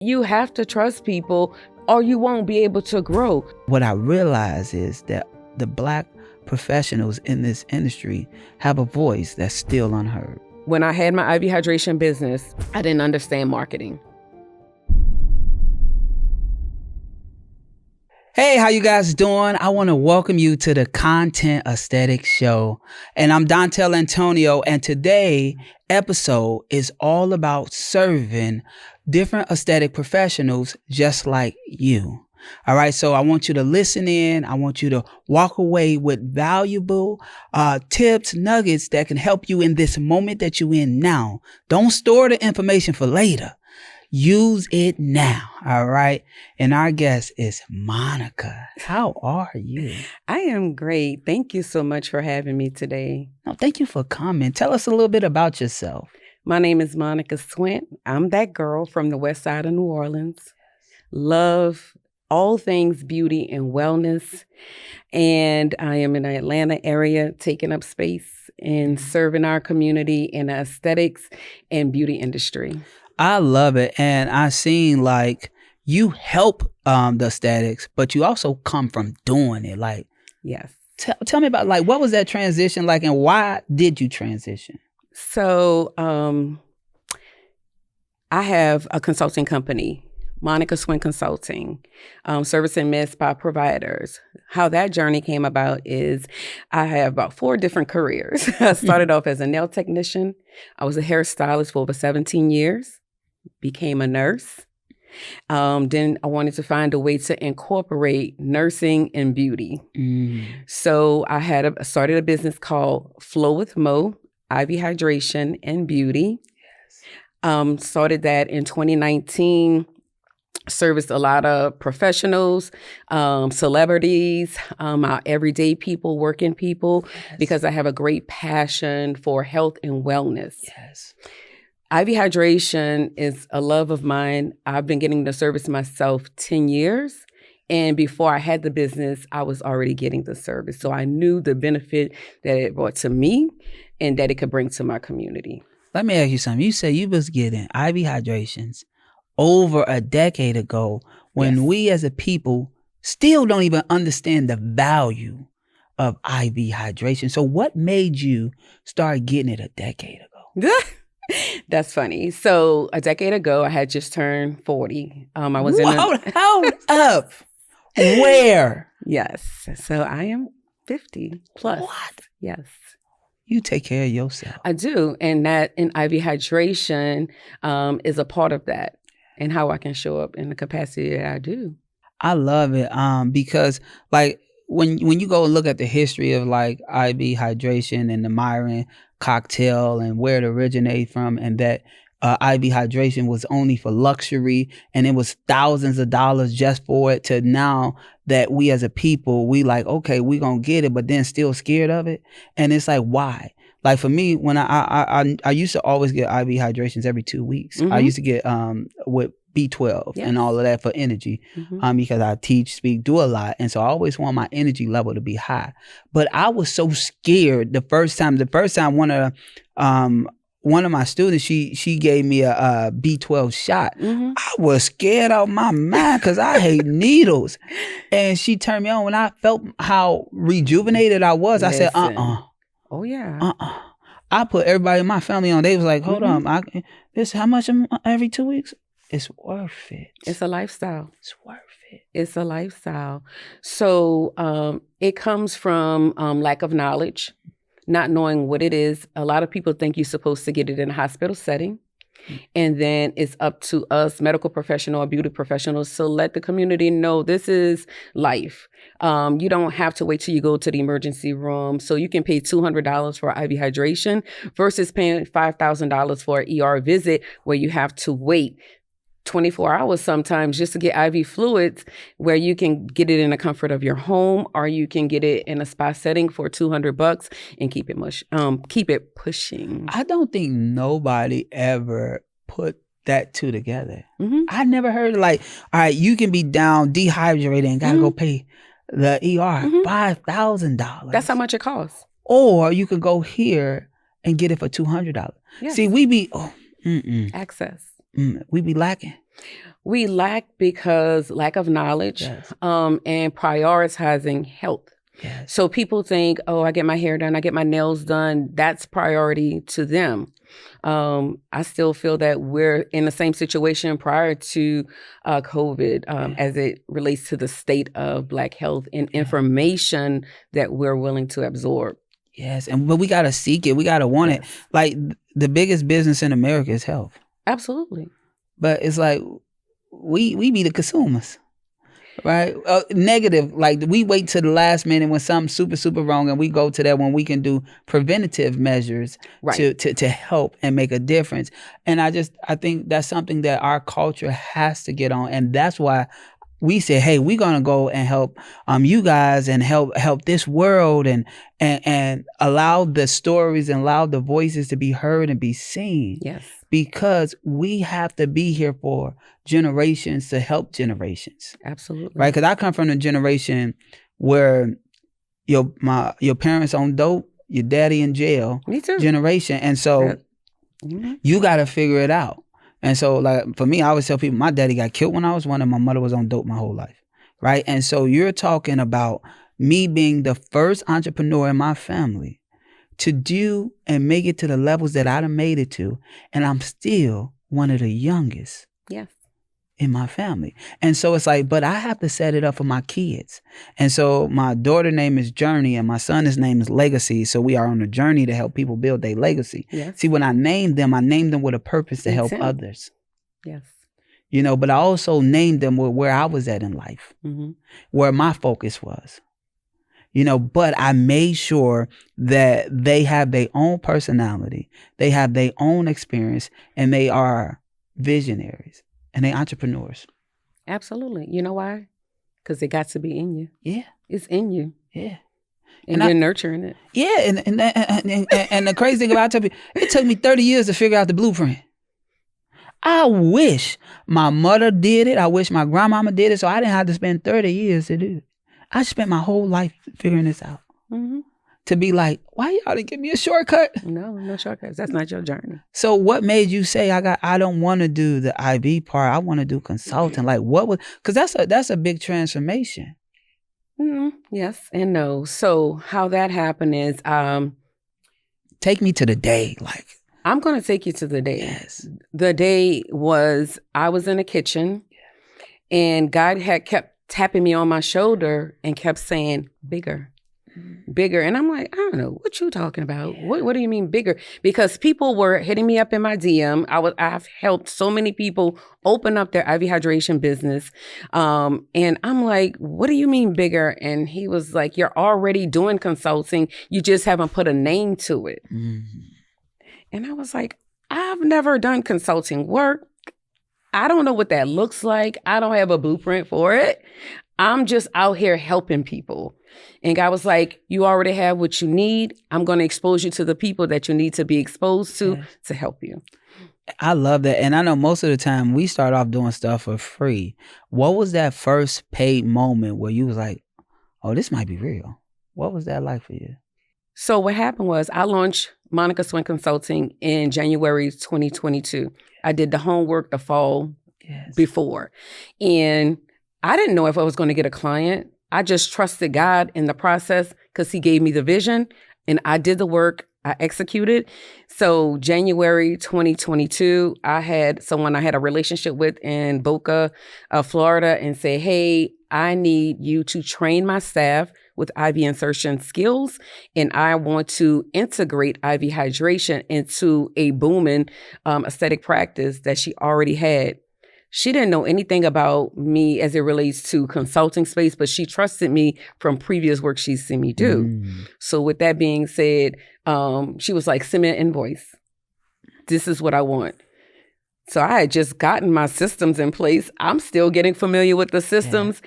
You have to trust people or you won't be able to grow. What I realize is that the Black professionals in this industry have a voice that's still unheard. When I had my IV hydration business, I didn't understand marketing. Hey, how you guys doing? I want to welcome you to the Content Aesthetic Show. And I'm Dontel Antonio, and today episode is all about serving different aesthetic professionals just like you. All right, so I want you to listen in. I want you to walk away with valuable tips, nuggets that can help you in this moment that you're in now. Don't store the information for later. Use it now, all right? And our guest is Monica. How are you? I am great. Thank you so much for having me today. No, thank you for coming. Tell us a little bit about yourself. My name is Monica Swinn. I'm that girl from the west side of New Orleans. Love all things beauty and wellness. And I am in the Atlanta area taking up space and serving our community in the aesthetics and beauty industry. I love it. And I seen like you help the aesthetics, but you also come from doing it. Like, yes. Tell me about like, what was that transition like and why did you transition? So I have a consulting company, Monica Swinn Consulting, servicing med spa providers. How that journey came about is I have about 4 different careers. I started off as a nail technician. I was a hairstylist for over 17 years. Became a nurse. Then I wanted to find a way to incorporate nursing and beauty. So I started a business called Flow with Mo, IV Hydration and Beauty. Started that in 2019. Serviced a lot of professionals, celebrities, our everyday people, working people, because I have a great passion for health and wellness. Yes. IV hydration is a love of mine. I've been getting the service myself 10 years. And before I had the business, I was already getting the service. So I knew the benefit that it brought to me and that it could bring to my community. Let me ask you something. You said you was getting IV hydrations over a decade ago when we as a people still don't even understand the value of IV hydration. So what made you start getting it a decade ago? That's funny. So a decade ago, I had just turned 40. I was Hold up. Where? Yes. So I am 50 plus. What? Yes. You take care of yourself. I do. And that in IV hydration is a part of that and how I can show up in the capacity that I do. I love it because like when you go and look at the history of like IV hydration and the Myron cocktail and where it originated from, and that IV hydration was only for luxury and it was thousands of dollars just for it, to now that we as a people, we like, okay, we gonna get it, but then still scared of it. And it's like, why? Like for me, when I used to always get IV hydrations every 2 weeks. I used to get with B12 and all of that for energy because I teach, speak, do a lot. And so I always want my energy level to be high. But I was so scared the first time one of my students, she gave me a B12 shot. I was scared out of my mind because I hate needles. And she turned me on. When I felt how rejuvenated I was, I said, Oh, yeah. I put everybody in my family on. They was like, hold on, this how much every 2 weeks? It's worth it. It's a lifestyle. It's worth it. It's a lifestyle. So it comes from lack of knowledge, not knowing what it is. A lot of people think you're supposed to get it in a hospital setting. And then it's up to us, medical professional or beauty professionals, to let the community know this is life. You don't have to wait till you go to the emergency room. So you can pay $200 for IV hydration versus paying $5,000 for an ER visit where you have to wait 24 hours sometimes just to get IV fluids, where you can get it in the comfort of your home, or you can get it in a spa setting for $200 and keep it pushing. I don't think nobody ever put that two together. I never heard like, all right, you can be down dehydrated and gotta go pay the ER $5,000. That's how much it costs. Or you could go here and get it for $200. Yes. See, we be access. We be lacking. We lack because lack of knowledge, Yes. and prioritizing health. Yes. So people think, oh, I get my hair done, I get my nails done. That's priority to them. I still feel that we're in the same situation prior to COVID as it relates to the state of Black health and information that we're willing to absorb. Yes, but we gotta seek it. We gotta want it. Like the biggest business in America is health. Absolutely. But it's like we be the consumers, right? Negative. Like we wait to the last minute when something's super wrong, and we go to that when we can do preventative measures to help and make a difference. And I think that's something that our culture has to get on, and that's why we said, hey, we're gonna go and help you guys and help this world and allow the stories and allow the voices to be heard and be seen. Yes. Because we have to be here for generations to help generations. Absolutely. Right? Because I come from a generation where your parents on dope, your daddy in jail. Me too. Generation. And so you gotta figure it out. And so, like, for me, I always tell people, my daddy got killed when I was 1 and my mother was on dope my whole life, right? And so you're talking about me being the first entrepreneur in my family to do and make it to the levels that I done made it to, and I'm still one of the youngest in my family. And so it's like, but I have to set it up for my kids. And so my daughter's name is Journey and my son's name is Legacy. So we are on a journey to help people build their legacy. Yes. See, when I named them with a purpose to help others. Yes. You know, but I also named them where I was at in life, where my focus was. You know, but I made sure that they have their own personality, they have their own experience, and they are visionaries. And they entrepreneurs. Absolutely. You know why? Because it got to be in you. Yeah. It's in you. Yeah. And you're nurturing it. Yeah. And the crazy thing about it took me 30 years to figure out the blueprint. I wish my mother did it. I wish my grandmama did it. So I didn't have to spend 30 years to do it. I spent my whole life figuring this out. To be like, why y'all didn't give me a shortcut? No shortcuts. That's not your journey. So what made you say I don't want to do the IB part? I want to do consulting. Like what was? Because that's a big transformation. Yes and no. So how that happened is, take me to the day. Like I'm going to take you to the day. Yes. The day was I was in the kitchen, and God had kept tapping me on my shoulder and kept saying bigger. And I'm like, I don't know what you talking about. What do you mean bigger? Because people were hitting me up in my DM. I've helped so many people open up their IV hydration business. And I'm like, what do you mean bigger? And he was like, you're already doing consulting. You just haven't put a name to it. And I was like, I've never done consulting work. I don't know what that looks like. I don't have a blueprint for it. I'm just out here helping people. And God was like, you already have what you need. I'm going to expose you to the people that you need to be exposed to help you. I love that. And I know most of the time we start off doing stuff for free. What was that first paid moment where you was like, oh, this might be real? What was that like for you? So what happened was I launched Monica Swinn Consulting in January 2022. I did the homework the fall before. And I didn't know if I was going to get a client. I just trusted God in the process because he gave me the vision and I did the work. I executed. So January 2022, I had someone I had a relationship with in Boca, Florida, and say, hey, I need you to train my staff with IV insertion skills. And I want to integrate IV hydration into a booming aesthetic practice that she already had. She didn't know anything about me as it relates to consulting space, but she trusted me from previous work she's seen me do. So with that being said, she was like, send me an invoice. This is what I want. So I had just gotten my systems in place. I'm still getting familiar with the systems.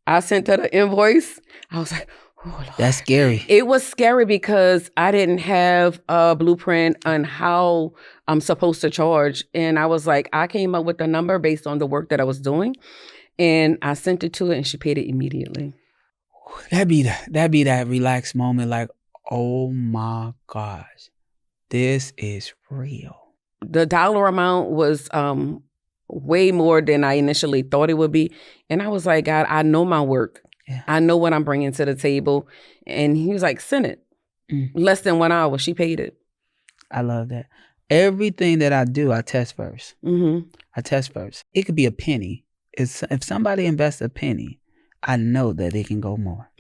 I sent her the invoice. I was like, oh, Lord. That's scary. It was scary because I didn't have a blueprint on how I'm supposed to charge. And I was like, I came up with the number based on the work that I was doing. And I sent it to her and she paid it immediately. That'd be that relaxed moment like, oh my gosh, this is real. The dollar amount was way more than I initially thought it would be. And I was like, God, I know my work. Yeah. I know what I'm bringing to the table. And he was like, send it. Less than 1 hour. She paid it. I love that. Everything that I do, I test first. I test first. It could be a penny. If somebody invests a penny, I know that they can go more.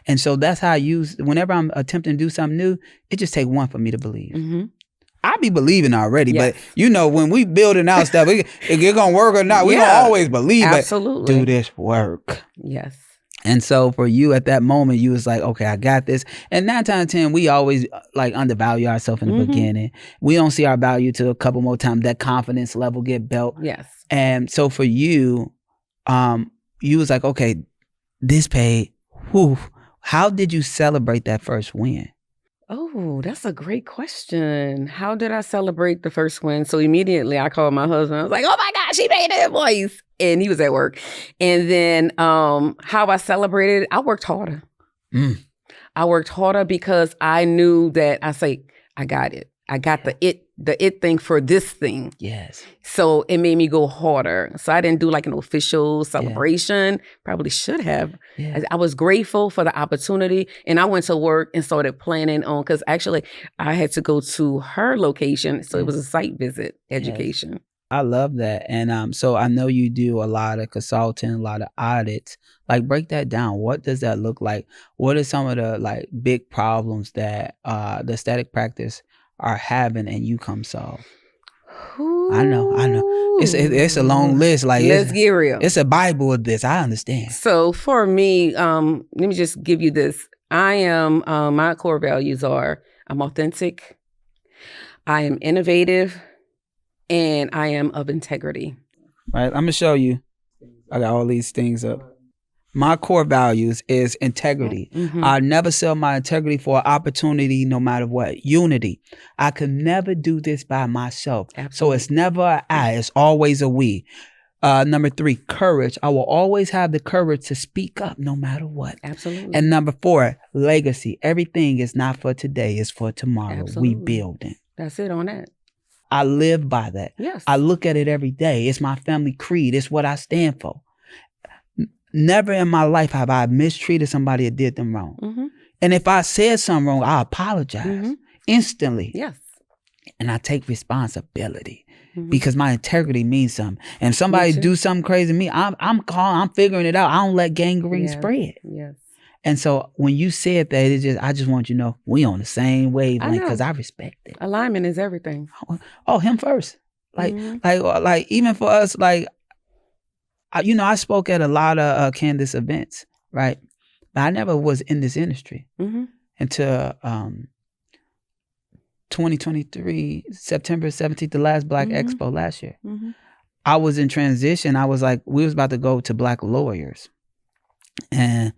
And so that's how I use, whenever I'm attempting to do something new, it just takes one for me to believe. I be believing already, but you know, when we building out stuff, if it's going to work or not, we don't always believe it. Absolutely. Do this work. Yes. And so for you at that moment, you was like, okay, I got this. And 9 times out of 10, we always like undervalue ourselves in the beginning. We don't see our value till a couple more times that confidence level get built. Yes. And so for you, you was like, okay, this paid. Whew. How did you celebrate that first win? Oh, that's a great question. How did I celebrate the first win? So immediately I called my husband. I was like, oh my God, she paid the invoice. And he was at work. And then how I celebrated, I worked harder. I worked harder because I knew that I got it. I got the it thing for this thing. Yes. So it made me go harder. So I didn't do like an official celebration. Probably should have. Yeah. I was grateful for the opportunity. And I went to work and started planning on, because actually I had to go to her location. So it was a site visit education. Yes. I love that. And so I know you do a lot of consulting, a lot of audits. Like, break that down. What does that look like? What are some of the like big problems that the aesthetic practice are having and you come solve? Ooh. I know. It's a long list. Like, let's get real. It's a Bible of this. I understand. So for me, let me just give you this. I am, my core values are, I'm authentic, I am innovative, and I am of integrity. Right. I'm going to show you. I got all these things up. My core values is integrity. I never sell my integrity for an opportunity, no matter what. Unity. I could never do this by myself. Absolutely. So it's never an I, it's always a we. Number 3, courage. I will always have the courage to speak up no matter what. Absolutely. And number 4, legacy. Everything is not for today, it's for tomorrow. Absolutely. We building. That's it on that. I live by that. Yes. I look at it every day. It's my family creed. It's what I stand for. Never in my life have I mistreated somebody that did them wrong. And if I said something wrong, I apologize instantly. Yes. And I take responsibility because my integrity means something. And if somebody do something crazy to me, I'm figuring it out. I don't let gangrene spread. Yes. And so when you said that, I just want you to know we on the same wavelength because I respect it. Alignment is everything. Oh, him first. Like even for us, like, I spoke at a lot of Candace events, right? But I never was in this industry until 2023, September 17th, the last Black Expo last year. I was in transition. I was like, we was about to go to Black lawyers. And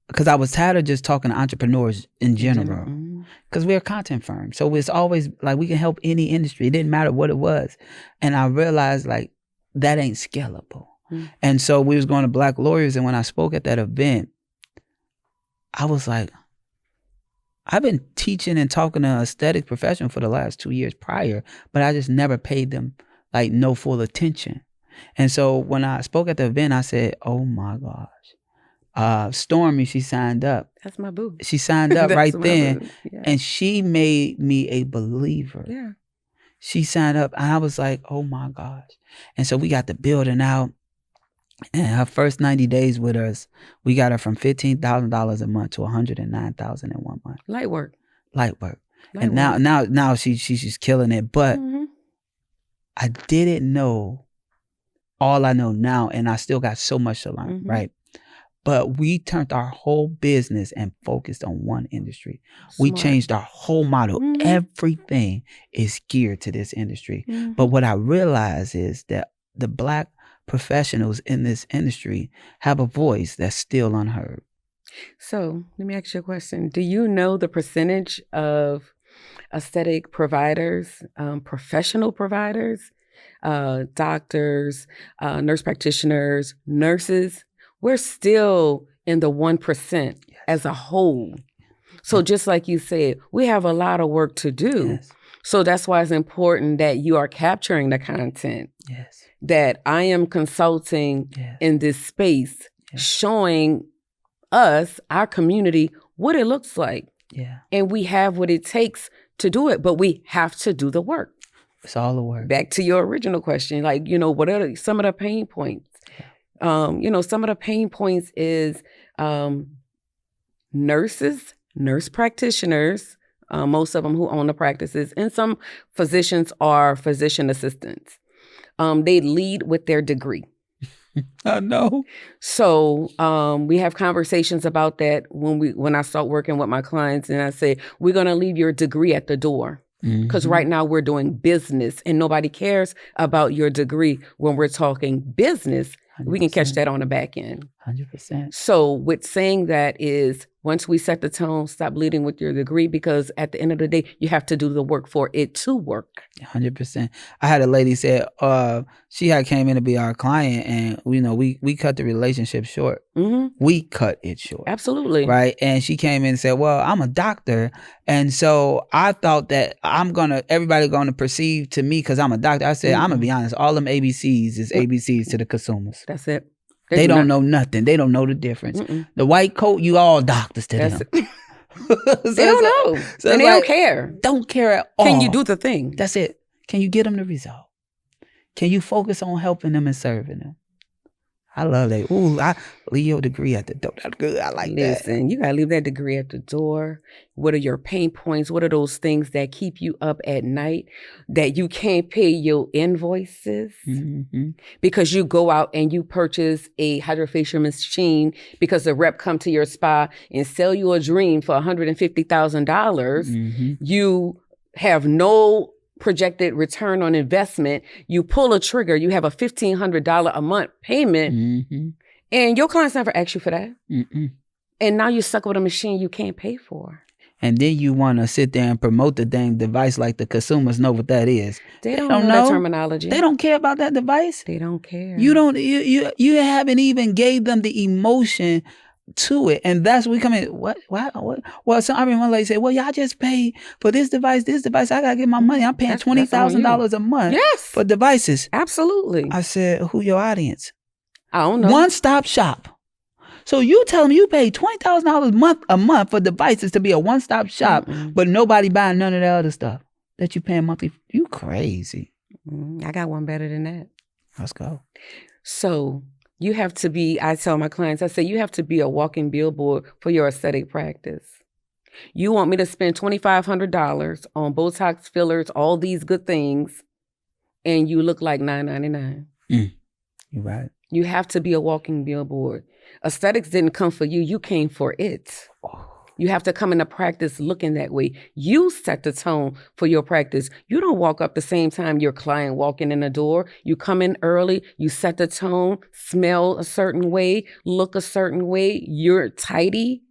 because I was tired of just talking to entrepreneurs in general. Because we're a content firm. So it's always like we can help any industry. It didn't matter what it was. And I realized like that ain't scalable. And so we was going to Black lawyers. And when I spoke at that event, I was like, I've been teaching and talking to aesthetic professionals for the last 2 years prior, but I just never paid them like no full attention. And so when I spoke at the event, I said, oh my gosh. Stormy, she signed up. That's my boo. She signed up right then. Yeah. And she made me a believer. Yeah. She signed up and I was like, oh my gosh. And so we got the building out. And her first 90 days with us, we got her from $15,000 a month to $109,000 in 1 month. Light work. And now she's killing it. But I didn't know all I know now, and I still got so much to learn, right? But we turned our whole business and focused on one industry. Smart. We changed our whole model. Everything is geared to this industry. But what I realized is that the Black professionals in this industry have a voice that's still unheard. So let me ask you a question. Do you know the percentage of aesthetic providers, professional providers, doctors, nurse practitioners, nurses? We're still in the 1% as a whole. So just like you said, we have a lot of work to do. Yes. So that's why it's important that you are capturing the content. Yes. that I am consulting Yes. in this space, Yes. showing us, our community, what it looks like. Yeah. And we have what it takes to do it, but we have to do the work. It's all the work. Back to your original question, like, what are some of the pain points? Yeah. Some of the pain points is nurses, nurse practitioners, most of them who own the practices, and some physicians are physician assistants. They lead with their degree. I know. So we have conversations about that when I start working with my clients, and I say, we're going to leave your degree at the door. Because right now we're doing business and nobody cares about your degree when we're talking business. 100%. We can catch that on the back end. 100%. So with saying that is, once we set the tone, stop leading with your degree, because at the end of the day, you have to do the work for it to work. 100%. I had a lady say, she had came in to be our client, and we cut the relationship short. Mm-hmm. We cut it short. Absolutely. Right. And she came in and said, well, I'm a doctor. And so I thought that everybody gonna perceive to me because I'm a doctor. I said, I'm gonna be honest, all them ABCs is ABCs to the consumers. That's it. They don't know nothing. They don't know the difference. Mm-mm. The white coat, you all doctors to them. So they don't know. So and they don't care. Don't care at all. Can you do the thing? That's it. Can you get them the result? Can you focus on helping them and serving them? I love that. Ooh, I leave your degree at the door. That's good. I like that. Listen, you got to leave that degree at the door. What are your pain points? What are those things that keep you up at night that you can't pay your invoices? Mm-hmm. Because you go out and you purchase a hydrofacial machine because the rep come to your spa and sell you a dream for $150,000. Mm-hmm. You have no projected return on investment. You pull a trigger, you have a $1,500 a month payment, mm-hmm. and your clients never ask you for that. Mm-mm. And now you're stuck with a machine you can't pay for. And then you want to sit there and promote the dang device like the consumers know what that is. They don't know that terminology. They don't care about that device. They don't care. You haven't even gave them the emotion to it, and that's we come in. What? Well, so I remember one lady say, "Well, y'all just pay for this device. I gotta get my money. I'm paying $20,000 a month for devices." Absolutely. I said, "Who your audience?" I don't know. One stop shop. So you tell them you pay $20,000 a month for devices to be a one stop shop, but nobody buying none of the other stuff that you paying monthly. You crazy. I got one better than that. Let's go. So. You have to be, I tell my clients, I say, you have to be a walking billboard for your aesthetic practice. You want me to spend $2,500 on Botox fillers, all these good things, and you look like $9.99. You're right. You have to be a walking billboard. Aesthetics didn't come for you. You came for it. You have to come into practice looking that way. You set the tone for your practice. You don't walk up the same time your client walking in the door. You come in early, you set the tone, smell a certain way, look a certain way. You're tidy.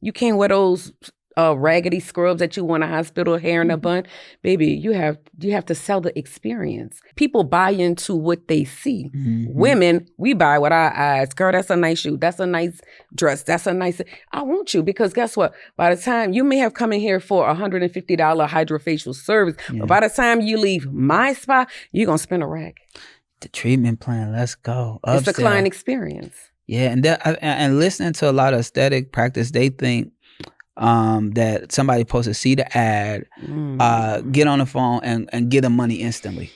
You can't wear those raggedy scrubs that you want a hospital hair in a bun. Baby, you have to sell the experience. People buy into what they see. Mm-hmm. Women, we buy with our eyes. Girl, that's a nice shoe. That's a nice dress. That's a nice... I want you, because guess what? By the time you may have come in here for $150 hydrofacial service, but by the time you leave my spa, you're going to spend a rack. The treatment plan, let's go. Upsell. It's the client experience. Yeah, and listening to a lot of aesthetic practice, they think that somebody supposed to see the ad, get on the phone and get them money instantly.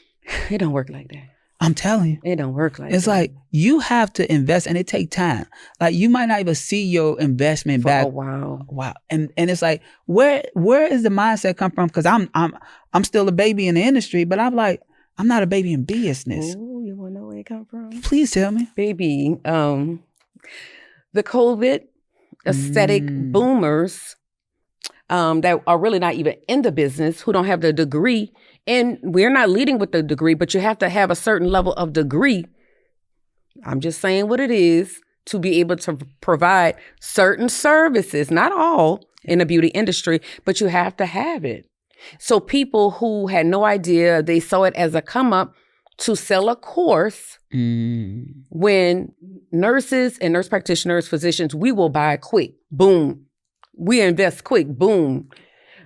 It don't work like that. I'm telling you. It don't work like that. It's like you have to invest, and it take time. Like you might not even see your investment for back. a while. Wow. And it's like, where is the mindset come from? Because I'm still a baby in the industry, but I'm like, I'm not a baby in business. Ooh, you want to know where it come from? Please tell me. Baby, the COVID aesthetic boomers that are really not even in the business, who don't have the degree, and we're not leading with the degree, but you have to have a certain level of degree. I'm just saying what it is to be able to provide certain services, not all in the beauty industry, but you have to have it. So people who had no idea, they saw it as a come up to sell a course. When nurses and nurse practitioners, physicians, we will buy quick, boom. We invest quick, boom.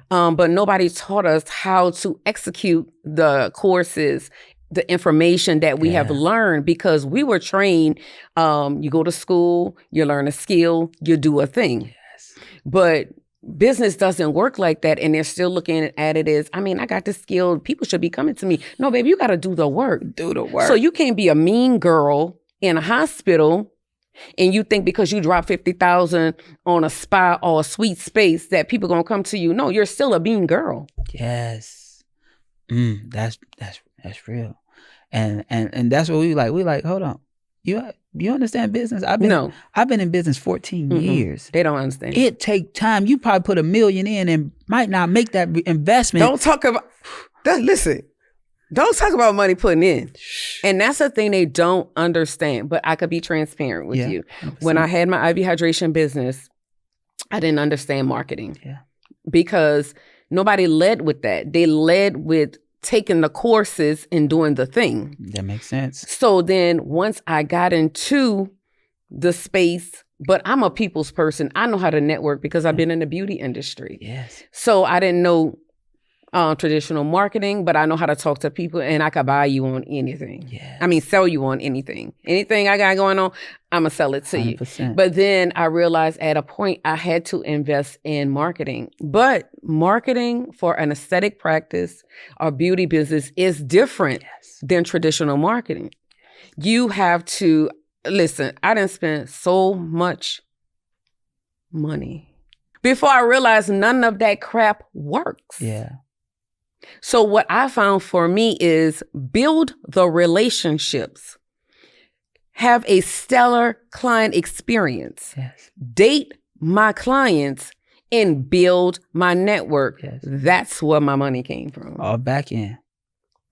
But nobody taught us how to execute the courses the information that we have learned, because we were trained, you go to school, you learn a skill, you do a thing. Yes. But business doesn't work like that, and they're still looking at it as, I mean, I got the skill, people should be coming to me. No, baby, you got to do the work. Do the work. So you can't be a mean girl in a hospital and you think because you drop $50,000 on a spa or a sweet space that people going to come to you. No, you're still a mean girl. Yes. That's real. And that's what we like, hold on. You understand business? I've been in business 14 years. They don't understand. It take time. You probably put $1 million in and might not make that investment. Don't talk about money putting in. And that's the thing they don't understand. But I could be transparent with you. 100%. When I had my IV hydration business, I didn't understand marketing. Yeah. Because nobody led with that. They led with taking the courses and doing the thing. That makes sense. So then once I got into the space, but I'm a people's person. I know how to network because I've been in the beauty industry. Yes. So I didn't know traditional marketing, but I know how to talk to people, and I could buy you on anything. Yes. I mean, sell you on anything. Anything I got going on, I'm going to sell it to 100%. you. But then I realized at a point I had to invest in marketing. But marketing for an aesthetic practice or beauty business is different than traditional marketing. You have to, listen, I didn't spend so much money before I realized none of that crap works. Yeah. So what I found for me is build the relationships, have a stellar client experience, date my clients, and build my network. Yes. That's where my money came from. All back in.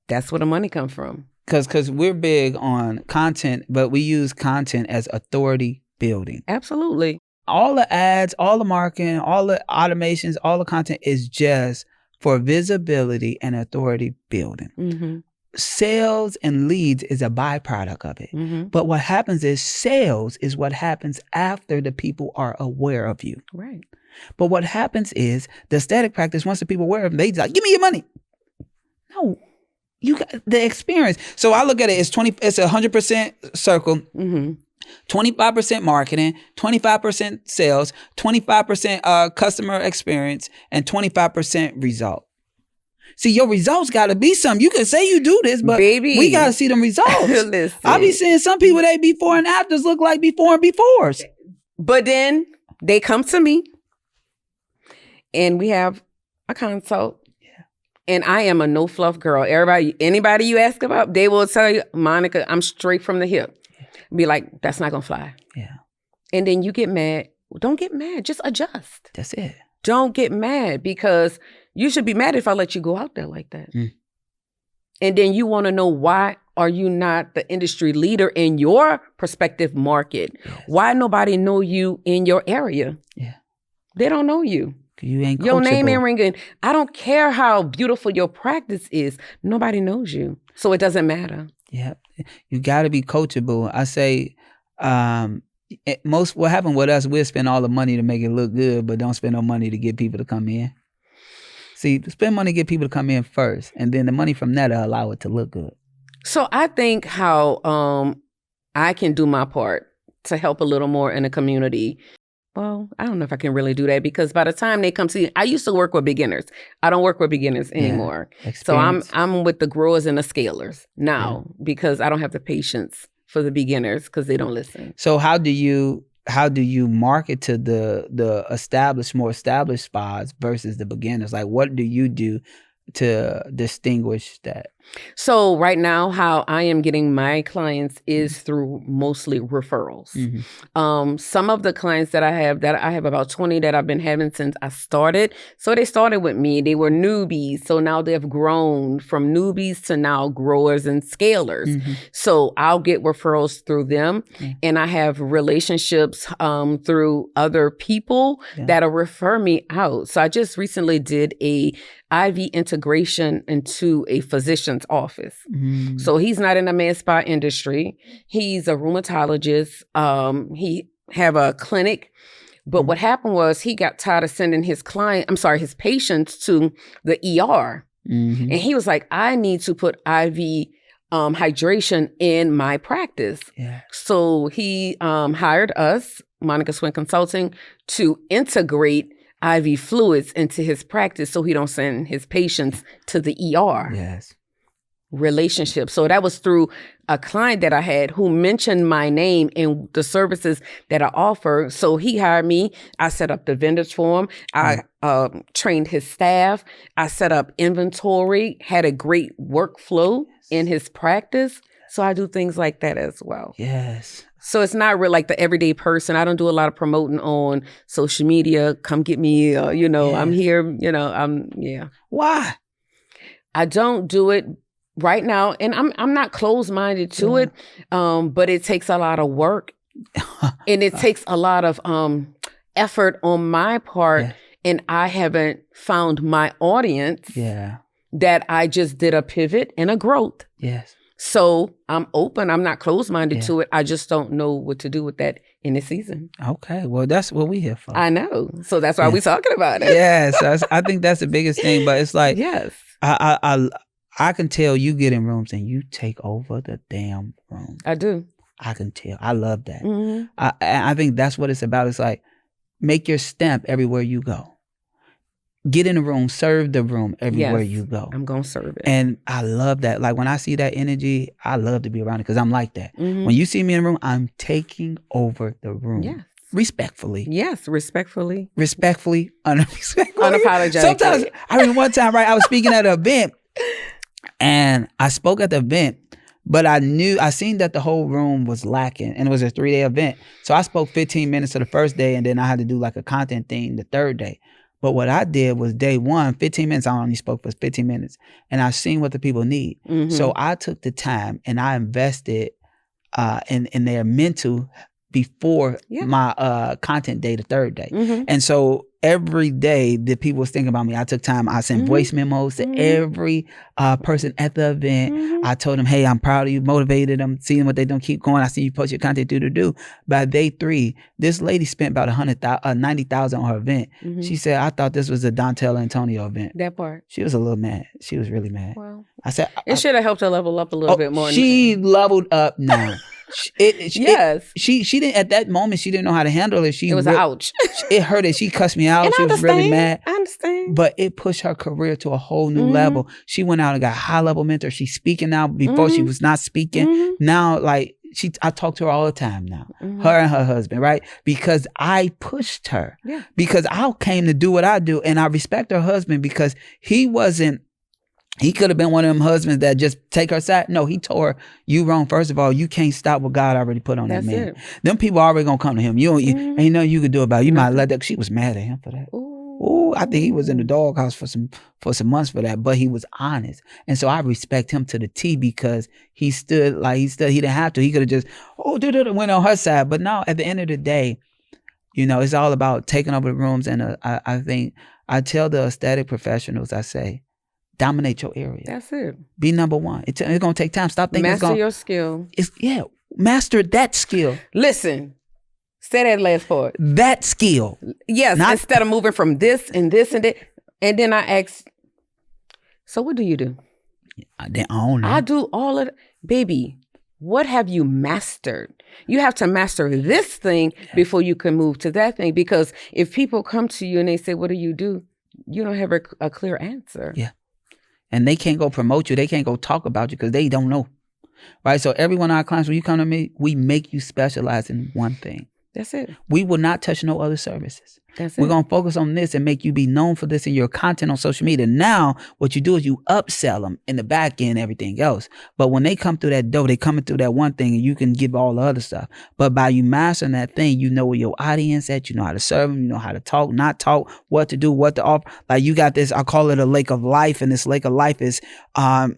That's where the money come from. Because we're big on content, but we use content as authority building. Absolutely. All the ads, all the marketing, all the automations, all the content is just for visibility and authority building. Mm-hmm. Sales and leads is a byproduct of it. Mm-hmm. But what happens is sales is what happens after the people are aware of you. Right. But what happens is the aesthetic practice, once the people are aware of them, they just like, give me your money. No, you got the experience. So I look at it, it's 100% circle. Mm-hmm. 25% marketing, 25% sales, 25% customer experience, and 25% result. See, your results got to be something. You can say you do this, but we got to see them results. Listen. I be seeing some people, they before and afters look like before and befores. But then they come to me and we have a consult. Yeah. And I am a no fluff girl. Anybody you ask about, they will tell you, Monica, I'm straight from the hip. Be like, that's not going to fly. Yeah. And then you get mad. Don't get mad. Just adjust. That's it. Don't get mad, because you should be mad if I let you go out there like that. And then you want to know, why are you not the industry leader in your prospective market? Yes. Why nobody know you in your area? Yeah. They don't know you. You ain't coachable. Your name ain't ringing. I don't care how beautiful your practice is. Nobody knows you. So it doesn't matter. Yeah. You got to be coachable. I say, what happened with us, we'll spend all the money to make it look good, but don't spend no money to get people to come in. See, spend money to get people to come in first, and then the money from that will allow it to look good. So I think how I can do my part to help a little more in the community. Well, I don't know if I can really do that, because by the time they come to you, I used to work with beginners. I don't work with beginners anymore. So I'm with the growers and the scalers now, because I don't have the patience for the beginners because they don't listen. So how do you market to the more established spas versus the beginners? Like, what do you do to distinguish that? So right now, how I am getting my clients is through mostly referrals. Mm-hmm. Some of the clients that I have about 20 that I've been having since I started. So they started with me. They were newbies. So now they've grown from newbies to now growers and scalers. Mm-hmm. So I'll get referrals through them. Mm-hmm. And I have relationships through other people that'll refer me out. So I just recently did a IV integration into a physician's office. Mm. So he's not in the med spa industry. He's a rheumatologist. He have a clinic. But what happened was he got tired of sending his patients to the ER. Mm-hmm. And he was like, I need to put IV hydration in my practice. Yeah. So he hired us, Monica Swinn Consulting, to integrate IV fluids into his practice so he don't send his patients to the ER. Yes. Relationship. So that was through a client that I had who mentioned my name and the services that I offer. So he hired me. I set up the vendors for him. I trained his staff. I set up inventory, had a great workflow in his practice. So I do things like that as well. Yes. So it's not real like the everyday person. I don't do a lot of promoting on social media. Come get me, I'm here, Why? I don't do it right now, and I'm not closed-minded to it, but it takes a lot of work, and it takes a lot of effort on my part, and I haven't found my audience that I just did a pivot and a growth. Yes. So I'm open. I'm not closed-minded to it. I just don't know what to do with that in this season. Okay. Well, that's what we here for. I know. So that's why we're talking about it. Yes. I think that's the biggest thing, but it's like, yes. I can tell you get in rooms and you take over the damn room. I do. I can tell. I love that. Mm-hmm. I think that's what it's about. It's like, make your stamp everywhere you go. Get in the room, serve the room everywhere you go. I'm going to serve it. And I love that. Like when I see that energy, I love to be around it because I'm like that. Mm-hmm. When you see me in the room, I'm taking over the room. Yes. Respectfully. Yes, respectfully. Respectfully, unapologetically. Unapologetically. Sometimes, one time, right, I was speaking at an event and I spoke at the event, but I seen that the whole room was lacking and it was a 3-day event. So I spoke 15 minutes to the first day and then I had to do like a content thing the third day. But what I did was day one, 15 minutes, I only spoke for 15 minutes. And I seen what the people need. Mm-hmm. So I took the time and I invested in their mental before my content day, the third day. Mm-hmm. And so every day the people was thinking about me. I took time. I sent voice memos to every person at the event. Mm-hmm. I told them, hey, I'm proud of you, motivated them, seeing what they don't keep going. I see you post your content, do. By day 3, this lady spent about $90,000 on her event. Mm-hmm. She said, I thought this was a Dontel Antonio event. That part. She was a little mad. She was really mad. Well, I said, it should have helped her level up a little bit more. She leveled up now. Yes. She didn't, at that moment, she didn't know how to handle it. It was an ouch. It hurt her. She cussed me out. And she was really mad. I understand. But it pushed her career to a whole new level. She went out and got high level mentor. She's speaking now. Before she was not speaking. Now, like, I talk to her all the time now. Her and her husband, right? Because I pushed her. Yeah. Because I came to do what I do. And I respect her husband because he could have been one of them husbands that just take her side. No, he told her, you wrong. First of all, you can't stop what God already put on that man. Them people already going to come to him. You ain't nothing you could do about it. You might let that. She was mad at him for that. Ooh, I think he was in the doghouse for some months for that, but he was honest. And so I respect him to the T because he stood. He didn't have to. He could have just, went on her side. But now at the end of the day, it's all about taking over the rooms. And I think I tell the aesthetic professionals, I say, dominate your area. That's it. Be number one. It's going to take time. Stop thinking master your skill. Master that skill. Listen, say that last part. That skill. Yes, instead of moving from this and this and that. And then I ask, so what do you do? I don't know. I do all of it. Baby, what have you mastered? You have to master this thing before you can move to that thing. Because if people come to you and they say, what do? You don't have a clear answer. Yeah. And they can't go promote you. They can't go talk about you because they don't know. Right? So every one of our clients, when you come to me, we make you specialize in one thing. That's it. We will not touch no other services. That's it. We're going to focus on this and make you be known for this in your content on social media. Now, what you do is you upsell them in the back end, everything else. But when they come through that door, they coming through that one thing and you can give all the other stuff. But by you mastering that thing, you know where your audience at, you know how to serve them, you know how to talk, not talk, what to do, what to offer. Like you got this, I call it a lake of life. And this lake of life is,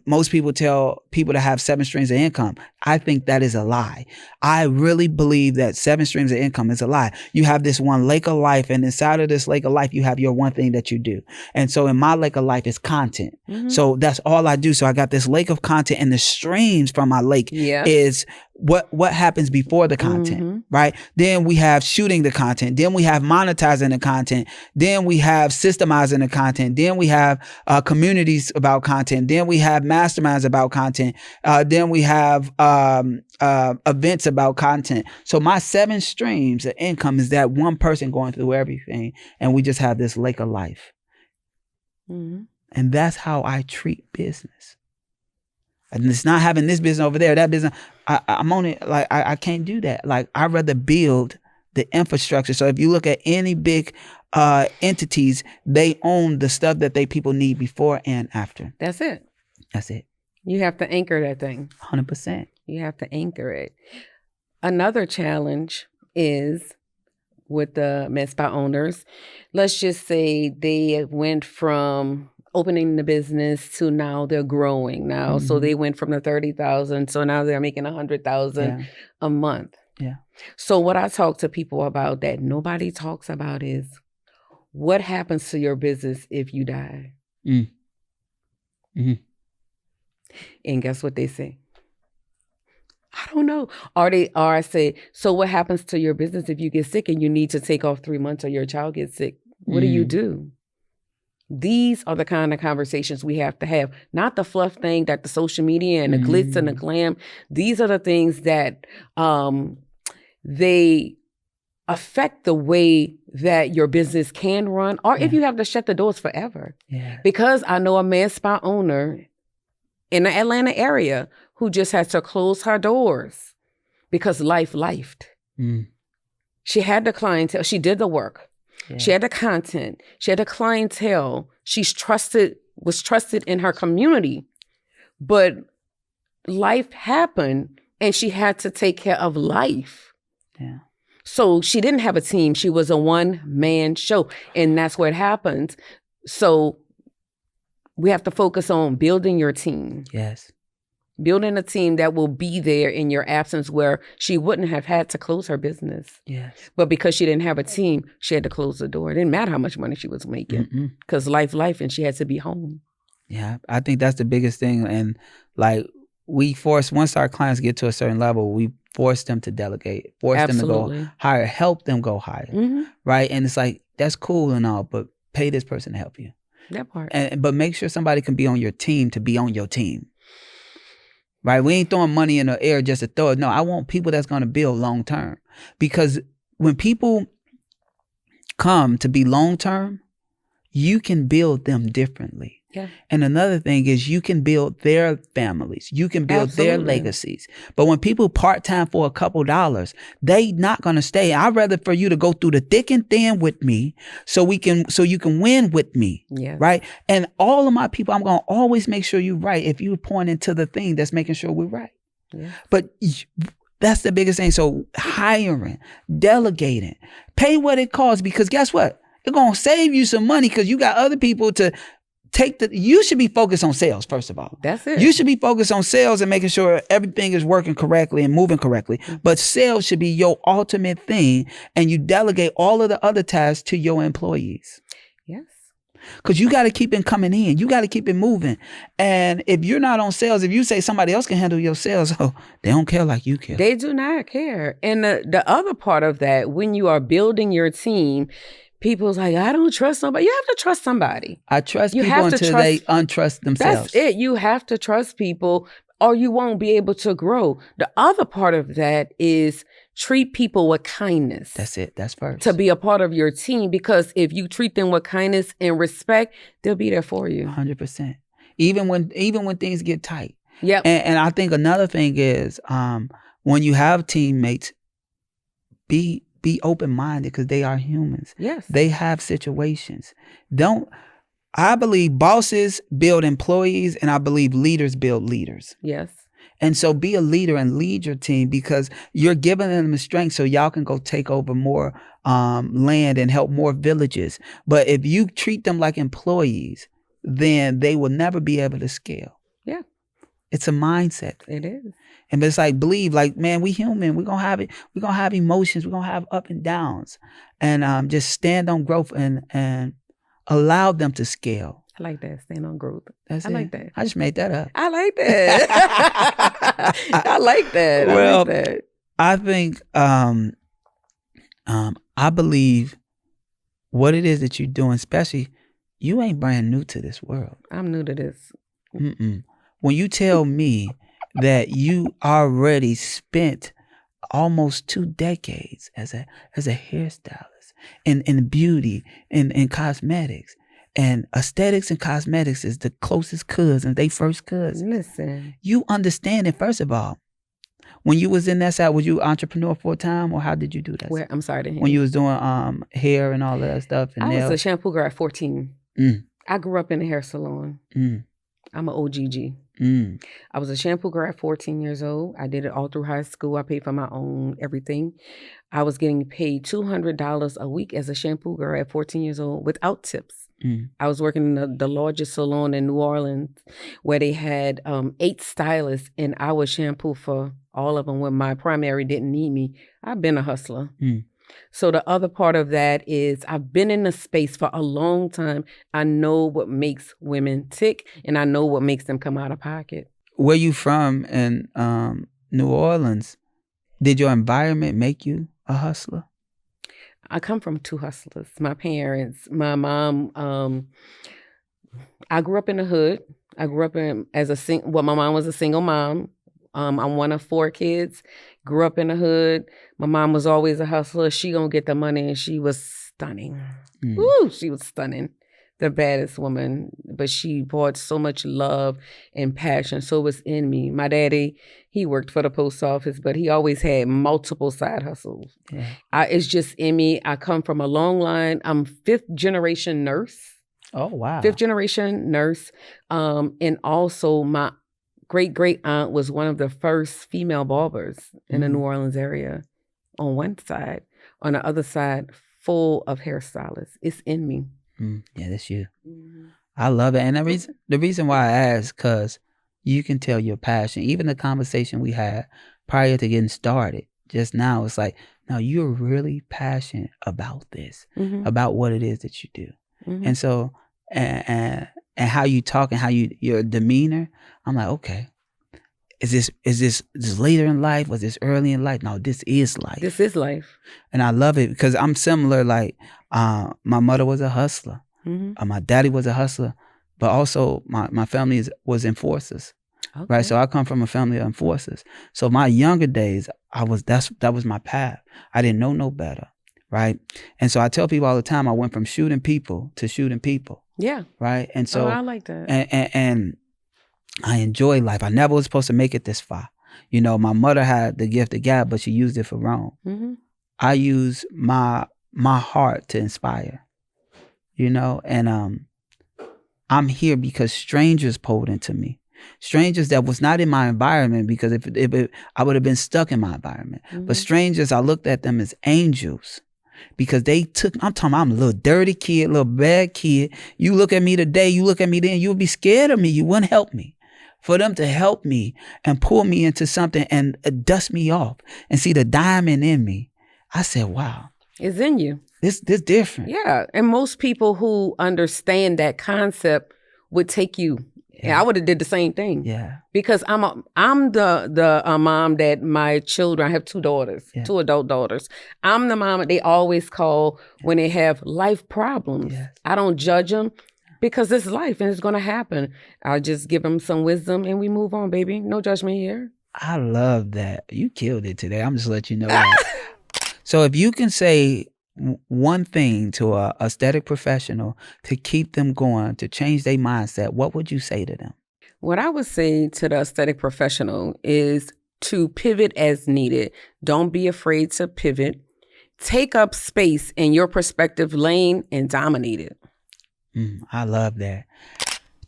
most people tell people to have 7 streams of income. I think that is a lie. I really believe that 7 streams of income is a lie. You have this one lake of life and inside of this lake of life, you have your one thing that you do. And so in my lake of life is content. So that's all I do. So I got this lake of content, and the streams from my lake is what happens before the content, right? Then we have shooting the content. Then we have monetizing the content. Then we have systemizing the content. Then we have communities about content. Then we have masterminds about content. Then we have events about content. So my 7 streams of income is that one person going through everything, and we just have this lake of life. And that's how I treat business. And it's not having this business over there, that business. I'm on it. Like, I can't do that. Like, I'd rather build the infrastructure. So if you look at any big entities, they own the stuff that people need before and after. That's it. That's it. You have to anchor that thing. 100%. You have to anchor it. Another challenge is with the med spa owners. Let's just say they went from opening the business to now they're growing now. So they went from the 30,000. So now they're making 100,000 a month. Yeah. So what I talk to people about that nobody talks about is what happens to your business if you die? And guess what they say? I don't know. Or I say, so what happens to your business if you get sick and you need to take off 3 months or your child gets sick? What do you do? These are the kind of conversations we have to have, not the fluff thing that the social media and the glitz and the glam. These are the things that they affect the way that your business can run, or if you have to shut the doors forever. Because I know a med spa owner in the Atlanta area who just had to close her doors because life lifed. She had the clientele. She did the work. She had the content. She had the clientele. Was trusted in her community. But life happened and she had to take care of life. So she didn't have a team. She was a one-man show. And that's what happens. So we have to focus on building your team. Building a team that will be there in your absence, where she wouldn't have had to close her business. But because she didn't have a team, she had to close the door. It didn't matter how much money she was making, because life, and she had to be home. I think that's the biggest thing. And like, once our clients get to a certain level, we force them to delegate, force them to go higher, help them go higher, right? And it's like, that's cool and all, but pay this person to help you. That part. But make sure somebody can be on your team to be on your team. Right? We ain't throwing money in the air just to throw it. No, I want people that's going to build long term. Because when people come to be long term, you can build them differently. And another thing is, you can build their families. You can build their legacies. But when people part-time for a couple dollars, they not going to stay. I'd rather for you to go through the thick and thin with me so you can win with me. Right? And all of my people, I'm going to always make sure you're right if you're pointing to the thing that's making sure we're right. But that's the biggest thing. So hiring, delegating, pay what it costs, because guess what? It's going to save you some money, because you got other people to you should be focused on sales, first of all. That's it. You should be focused on sales and making sure everything is working correctly and moving correctly. But sales should be your ultimate thing, and you delegate all of the other tasks to your employees. Because you got to keep it coming in. You got to keep it moving. And if you're not on sales, if you say somebody else can handle your sales, they don't care like you care. They do not care. And the other part of that, when you are building your team, people's like, I don't trust somebody. You have to trust somebody. I trust people until they untrust themselves. That's it. You have to trust people, or you won't be able to grow. The other part of that is treat people with kindness. That's it. That's first. To be a part of your team, because if you treat them with kindness and respect, they'll be there for you. 100%. Even when things get tight. Yep. And I think another thing is, when you have teammates, be open-minded, because they are humans. They have situations. I believe bosses build employees, and I believe leaders build leaders. And so be a leader and lead your team, because you're giving them the strength so y'all can go take over more land and help more villages. But if you treat them like employees, then they will never be able to scale. It's a mindset. It is. And it's like, believe, like, man, we human. We're going to have it. We're going to have emotions. We're going to have up and downs. And just stand on growth and allow them to scale. I like that. Stand on growth. That's it. Like that. I just made that up. I like that. I like that. Well, I like that. I think, I believe what it is that you're doing, especially, you ain't brand new to this world. I'm new to this. Mm-mm. When you tell me that you already spent almost 2 decades as a hairstylist in beauty, in cosmetics, and aesthetics and cosmetics is the closest cousins, they first cousins. Listen. You understand it, first of all. When you was in that side, was you entrepreneur for a time, or how did you do that? Where, I'm sorry to hear. When you was doing hair and all that stuff and nails? I was a shampoo girl at 14. I grew up in a hair salon. I'm an OGG. I was a shampoo girl at 14 years old. I did it all through high school. I paid for my own everything. I was getting paid $200 a week as a shampoo girl at 14 years old without tips. I was working in the largest salon in New Orleans where they had 8 stylists, and I would shampoo for all of them when my primary didn't need me. I've been a hustler. So the other part of that is I've been in the space for a long time. I know what makes women tick, and I know what makes them come out of pocket. Where you from in New Orleans? Did your environment make you a hustler? I come from 2 hustlers. My parents, my mom, I grew up in the hood. I grew up my mom was a single mom. I'm one of 4 kids. Grew up in the hood. My mom was always a hustler. She gonna get the money, and she was stunning. Woo, she was stunning. The baddest woman. But she brought so much love and passion. So it was in me. My daddy, he worked for the post office, but he always had multiple side hustles. It's just in me. I come from a long line. I'm 5th generation nurse. Oh, wow. 5th generation nurse. And also my great aunt was one of the first female barbers in the New Orleans area on one side. On the other side, full of hairstylists. It's in me. Yeah, that's you. I love it. And the reason why I ask, because you can tell your passion. Even the conversation we had prior to getting started just now, it's like, no, you're really passionate about this, about what it is that you do. And so, and how you talk and how your demeanor, I'm like, okay, is this later in life? Was this early in life? No, this is life. This is life. And I love it because I'm similar. Like, my mother was a hustler. My daddy was a hustler, but also my family was enforcers. Okay. Right. So I come from a family of enforcers. So my younger days, that was my path. I didn't know no better. Right. And so I tell people all the time, I went from shooting people to shooting people. Yeah. Right. And so I like that. And I enjoy life. I never was supposed to make it this far. You know, my mother had the gift of gab, but she used it for wrong. I use my heart to inspire, you know, and I'm here because strangers pulled into me. Strangers that was not in my environment, because if I would have been stuck in my environment. But strangers, I looked at them as angels. Because I'm a little dirty kid, little bad kid. You look at me today, you look at me then, you'll be scared of me. You wouldn't help me. For them to help me and pull me into something and dust me off and see the diamond in me, I said, wow. It's in you. This different. Yeah. And most people who understand that concept would take you. Yeah, I would have did the same thing. Yeah. Because I'm the mom that my children, I have 2 daughters, 2 adult daughters. I'm the mom that they always call when they have life problems. Yes. I don't judge them because it's life and it's going to happen. I just give them some wisdom and we move on, baby. No judgment here. I love that. You killed it today. I'm just letting you know that. So if you can say one thing to a aesthetic professional to keep them going, to change their mindset, what would you say to them? What I would say to the aesthetic professional is to pivot as needed. Don't be afraid to pivot. Take up space in your perspective lane and dominate it. I love that.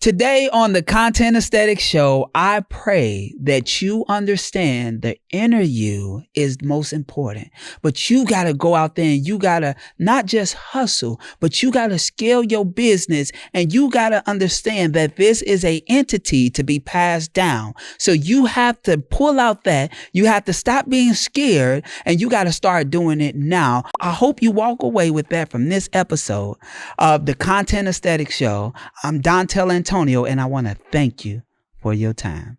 Today on the Content Aesthetic Show, I pray that you understand the inner you is most important. But you got to go out there and you got to not just hustle, but you got to scale your business, and you got to understand that this is a entity to be passed down. So you have to pull out that. You have to stop being scared, and you got to start doing it now. I hope you walk away with that from this episode of the Content Aesthetic Show. I'm Dontel Antonio, and I want to thank you for your time.